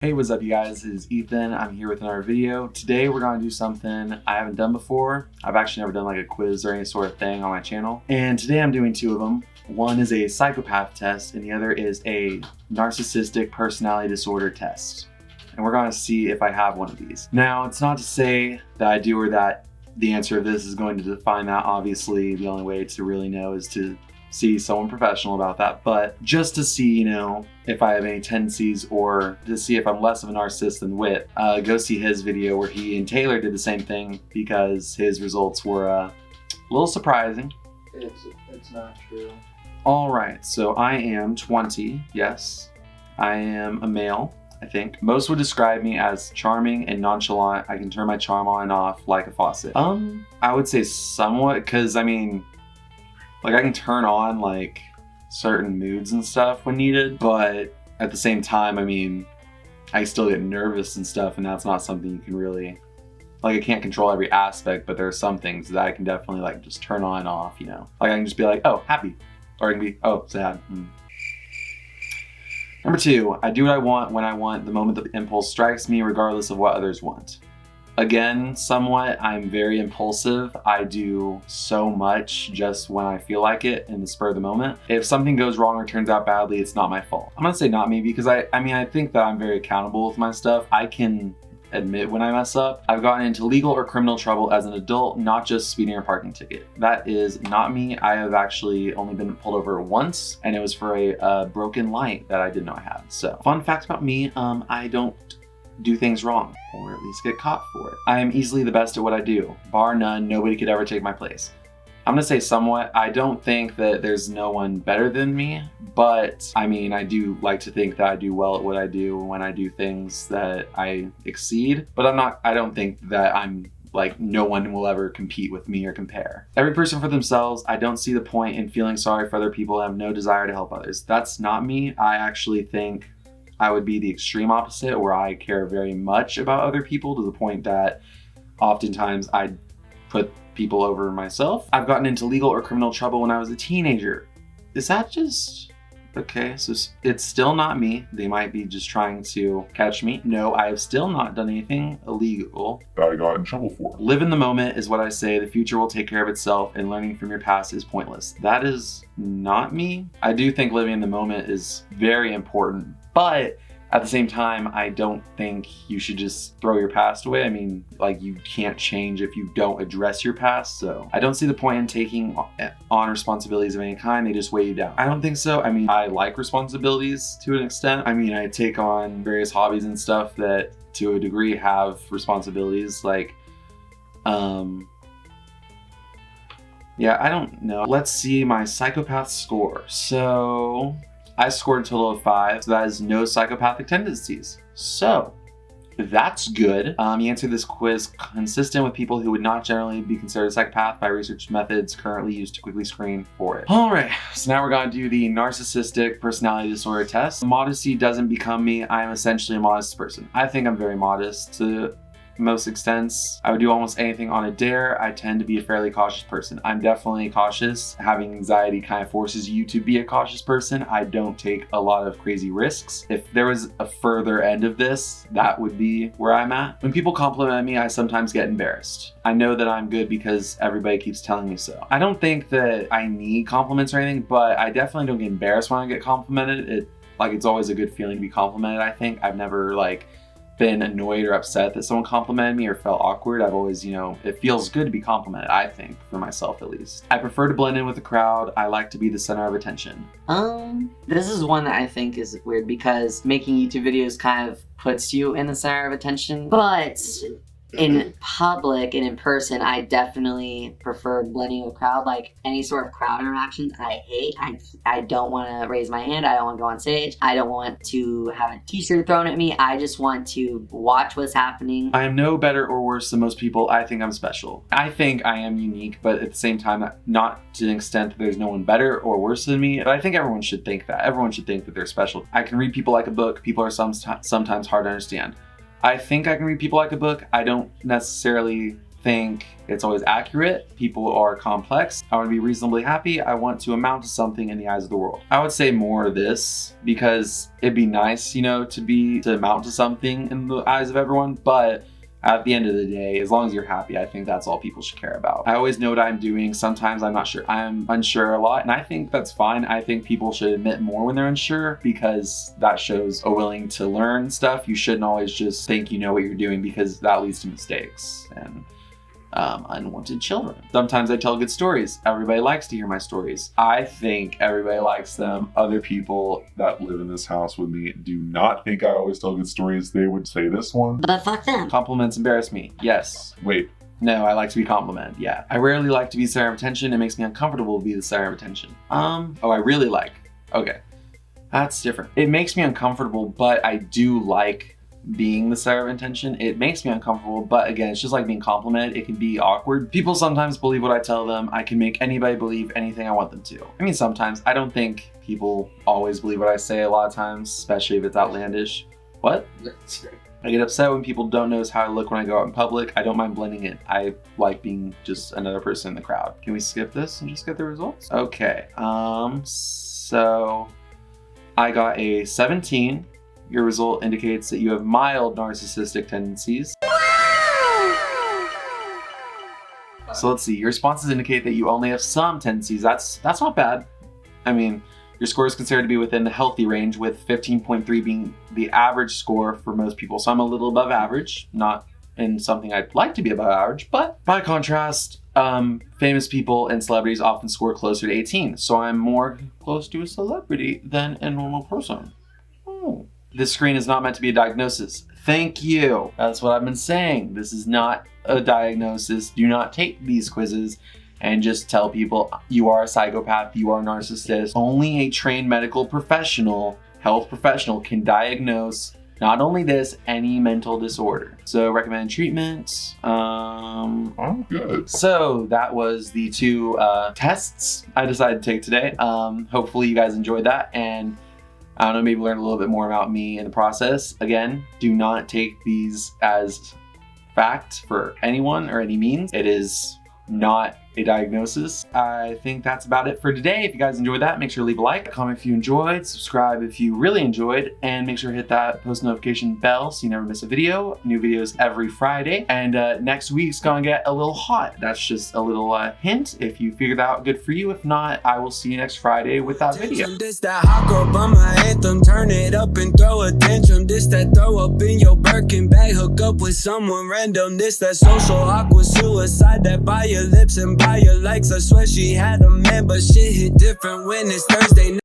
Hey, what's up you guys? It is Ethan. I'm here with another video. Today we're going to do something I haven't done before. I've actually never done like a quiz or any sort of thing on my channel. And today I'm doing two of them. One is a psychopath test and the other is a narcissistic personality disorder test. And we're going to see if I have one of these. Now, it's not to say that I do or that the answer of this is going to define that. Obviously, the only way to really know is to see someone professional about that, but just to see, if I have any tendencies or to see if I'm less of a narcissist than Wit, go see his video where he and Taylor did the same thing because his results were a little surprising. It's not true. All right, so I am 20, yes. I am a male, I think. Most would describe me as charming and nonchalant. I can turn my charm on and off like a faucet. I would say somewhat, because like I can turn on like certain moods and stuff when needed, but at the same time, I still get nervous and stuff, and that's not something you can really, like I can't control every aspect, but there are some things that I can definitely like just turn on and off, Like I can just be like, oh, happy, or I can be, oh, sad. Number two, I do what I want when I want the moment the impulse strikes me, regardless of what others want. Again, somewhat, I'm very impulsive. I do so much just when I feel like it in the spur of the moment. If something goes wrong or turns out badly, it's not my fault. I'm gonna say not me because I think that I'm very accountable with my stuff. I can admit when I mess up. I've gotten into legal or criminal trouble as an adult, not just speeding or parking ticket. That is not me. I have actually only been pulled over once, and it was for a broken light that I didn't know I had. So, fun fact about me, I don't do things wrong, or at least get caught for it. I am easily the best at what I do. Bar none, nobody could ever take my place. I'm gonna say somewhat. I don't think that there's no one better than me, but I do like to think that I do well at what I do when I do things that I exceed, but I don't think that I'm like no one will ever compete with me or compare. Every person for themselves. I don't see the point in feeling sorry for other people. I have no desire to help others. That's not me. I actually think I would be the extreme opposite, where I care very much about other people to the point that oftentimes I put people over myself. I've gotten into legal or criminal trouble when I was a teenager. Is that just okay? So it's still not me. They might be just trying to catch me. No, I have still not done anything illegal that I got in trouble for. Live in the moment is what I say. The future will take care of itself, and learning from your past is pointless. That is not me. I do think living in the moment is very important, but at the same time, I don't think you should just throw your past away. You can't change if you don't address your past. So I don't see the point in taking on responsibilities of any kind. They just weigh you down. I don't think so. I like responsibilities to an extent. I take on various hobbies and stuff that to a degree have responsibilities. Like, yeah, I don't know. Let's see my psychopath score. So I scored a total of 5, so that is no psychopathic tendencies. So that's good. You answered this quiz consistent with people who would not generally be considered a psychopath by research methods currently used to quickly screen for it. All right, so now we're gonna do the narcissistic personality disorder test. Modesty doesn't become me. I am essentially a modest person. I think I'm very modest to most extents. I would do almost anything on a dare. I tend to be a fairly cautious person. I'm definitely cautious. Having anxiety kind of forces you to be a cautious person. I don't take a lot of crazy risks. If there was a further end of this, that would be where I'm at. When people compliment me, I sometimes get embarrassed. I know that I'm good because everybody keeps telling me so. I don't think that I need compliments or anything, but I definitely don't get embarrassed when I get complimented. It's always a good feeling to be complimented, I think. I've never been annoyed or upset that someone complimented me or felt awkward. I've always, it feels good to be complimented, I think, for myself at least. I prefer to blend in with the crowd. I like to be the center of attention. This is one that I think is weird because making YouTube videos kind of puts you in the center of attention, but in public and in person, I definitely prefer blending with crowd. Like any sort of crowd interaction, I hate. I don't want to raise my hand. I don't want to go on stage. I don't want to have a t-shirt thrown at me. I just want to watch what's happening. I am no better or worse than most people. I think I'm special. I think I am unique, but at the same time, not to an extent that there's no one better or worse than me. But I think everyone should think that. Everyone should think that they're special. I can read people like a book. People are sometimes hard to understand. I think I can read people like a book. I don't necessarily think it's always accurate. People are complex. I want to be reasonably happy. I want to amount to something in the eyes of the world. I would say more of this because it'd be nice, you know, to amount to something in the eyes of everyone, but at the end of the day, as long as you're happy, I think that's all people should care about. I always know what I'm doing. Sometimes I'm not sure. I'm unsure a lot, and I think that's fine. I think people should admit more when they're unsure because that shows a willing to learn stuff. You shouldn't always just think you know what you're doing because that leads to mistakes and unwanted children. Sometimes I tell good stories. Everybody likes to hear my stories. I think everybody likes them. Other people that live in this house with me do not think I always tell good stories. They would say this one. But fuck them. Compliments embarrass me. Yes. Wait. No, I like to be complimented. Yeah. I rarely like to be the center of attention. It makes me uncomfortable to be the center of attention. Oh, I really like. Okay. That's different. It makes me uncomfortable, but I do like being the center of attention. It makes me uncomfortable, but again, it's just like being complimented. It can be awkward. People sometimes believe what I tell them. I can make anybody believe anything I want them to. I mean, sometimes. I don't think people always believe what I say a lot of times, especially if it's outlandish. What? I get upset when people don't notice how I look when I go out in public. I don't mind blending in. I like being just another person in the crowd. Can we skip this and just get the results? Okay, so I got a 17. Your result indicates that you have mild narcissistic tendencies. So let's see, your responses indicate that you only have some tendencies. That's not bad. I mean, your score is considered to be within the healthy range, with 15.3 being the average score for most people. So I'm a little above average, not in something I'd like to be above average, but by contrast, famous people and celebrities often score closer to 18. So I'm more close to a celebrity than a normal person. This screen is not meant to be a diagnosis. Thank you. That's what I've been saying. This is not a diagnosis. Do not take these quizzes and just tell people you are a psychopath, you are a narcissist. Only a trained medical professional, health professional, can diagnose not only this, any mental disorder. So recommended treatment. I'm good. So that was the two tests I decided to take today. Hopefully you guys enjoyed that, and I don't know, maybe learn a little bit more about me in the process. Again, do not take these as fact for anyone or any means. It is not a diagnosis. I think that's about it for today. If you guys enjoyed that, make sure to leave a like, comment if you enjoyed, subscribe if you really enjoyed, and make sure to hit that post notification bell so you never miss a video. New videos every Friday, and next week's gonna get a little hot. That's just a little hint. If you figured that out, good for you. If not, I will see you next Friday with that video. This that hot girl by my anthem, turn it up and throw a tantrum. This that throw up in your Birkin bag, hook up with someone random. This that social awkward suicide, that by your lips and by your likes. I swear she had a man, but shit hit different when it's Thursday night.